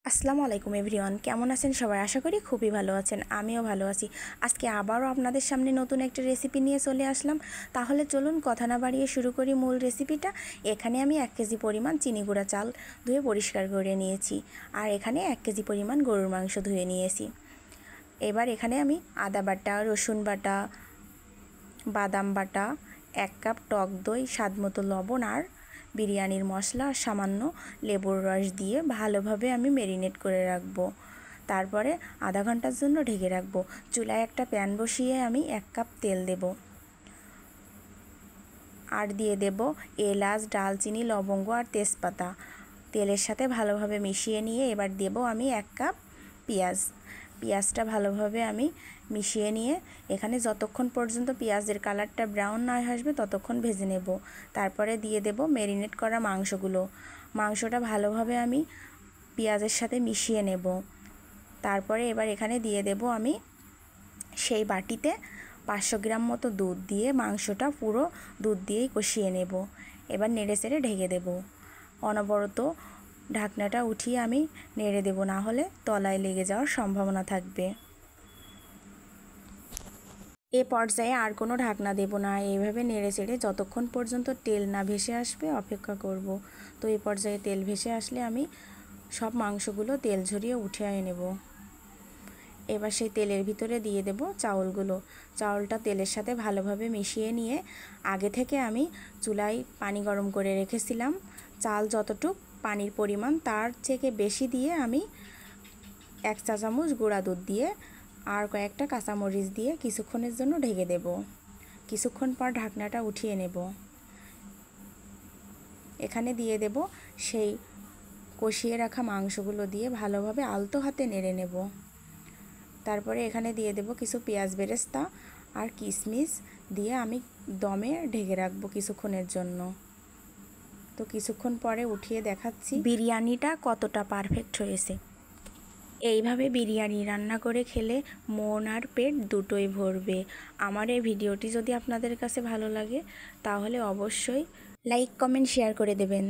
আসসালামু আলাইকুম এভরিওয়ান, কেমন আছেন সবাই? আশা করি খুবই ভালো আছেন। আমিও ভালো আছি। আজকে আবারও আপনাদের সামনে নতুন একটা রেসিপি নিয়ে চলে আসলাম। তাহলে চলুন কথা না বাড়িয়ে শুরু করি মূল রেসিপিটা। এখানে আমি 1 কেজি পরিমাণ চিনি গুঁড়া চাল ধুয়ে পরিষ্কার করে নিয়েছি, আর এখানে 1 কেজি পরিমাণ গরুর মাংস ধুয়ে নিয়েছি। এবার এখানে আমি আদা বাটা, রসুন বাটা, বাদাম বাটা, 1 কাপ টক দই, স্বাদমতো লবণ আর বিরিয়ানির মশলা আর সামান্য লেবুর রস দিয়ে ভালোভাবে আমি ম্যারিনেট করে রাখবো। তারপরে আধা ঘন্টার জন্য ঢেকে রাখবো। চুলায় একটা প্যান বসিয়ে আমি 1 কাপ তেল দেব, আর দিয়ে দেব এলাচ, দারচিনি, লবঙ্গ আর তেজপাতা। তেলের সাথে ভালোভাবে মিশিয়ে নিয়ে এবার দেব আমি 1 কাপ পেঁয়াজটা ভালোভাবে আমি মিশিয়ে নিয়ে এখানে যতক্ষণ পর্যন্ত পেঁয়াজের কালারটা ব্রাউন না আসবে ততক্ষণ ভেজে নেব। তারপরে দিয়ে দেব ম্যারিনেট করা মাংসটা ভালোভাবে আমি পেঁয়াজের সাথে মিশিয়ে নেব। তারপরে এবার এখানে দিয়ে দেব আমি সেই বাটিতে 500 গ্রাম মতো দুধ দিয়ে মাংসটা পুরো দুধ দিয়েই কষিয়ে নেব। এবার নেড়ে চেড়ে ঢেকে দেব। অনবরত ঢাকনাটা উঠিয়ে আমি নেড়ে দেব, না হলে তলায় লেগে যাওয়ার সম্ভাবনা থাকবে। এ পর্যায়ে আর কোনো ঢাকনা দেব না, এইভাবে নেড়ে চেড়ে যতক্ষণ পর্যন্ত তেল না ভেসে আসবে অপেক্ষা করব। তো এই পর্যায়ে তেল ভেসে আসলে আমি সব মাংসগুলো তেল ঝরিয়ে উঠিয়ে নেব। এবার সেই তেলের ভিতরে দিয়ে দেব চাউলটা তেলের সাথে ভালোভাবে মিশিয়ে নিয়ে আগে থেকে আমি চুলায় পানি গরম করে রেখেছিলাম। চাল যতটুক পানির পরিমাণ তার থেকে বেশি দিয়ে আমি 1 চা চামচ গুঁড়া দুধ দিয়ে আর কয়েকটা কাঁচামরিচ দিয়ে কিছুক্ষণের জন্য ঢেকে দেব। কিছুক্ষণ পর ঢাকনাটা উঠিয়ে নেব। এখানে দিয়ে দেব সেই কষিয়ে রাখা মাংসগুলো দিয়ে ভালোভাবে আলতো হাতে নেড়ে নেব। তারপরে এখানে দিয়ে দেব কিছু পেঁয়াজ বেরেস্তা আর কিশমিশ দিয়ে আমি দমে ঢেকে রাখবো কিছুক্ষণের জন্য। তো কিছুক্ষণ পরে উঠিয়ে দেখাচ্ছি বিরিয়ানিটা কতটা পারফেক্ট হয়েছে। এইভাবে বিরিয়ানি রান্না করে খেলে মন আর পেট দুটোই ভরবে। আমার এই ভিডিওটি যদি আপনাদের কাছে ভালো লাগে তাহলে অবশ্যই লাইক, কমেন্ট, শেয়ার করে দেবেন।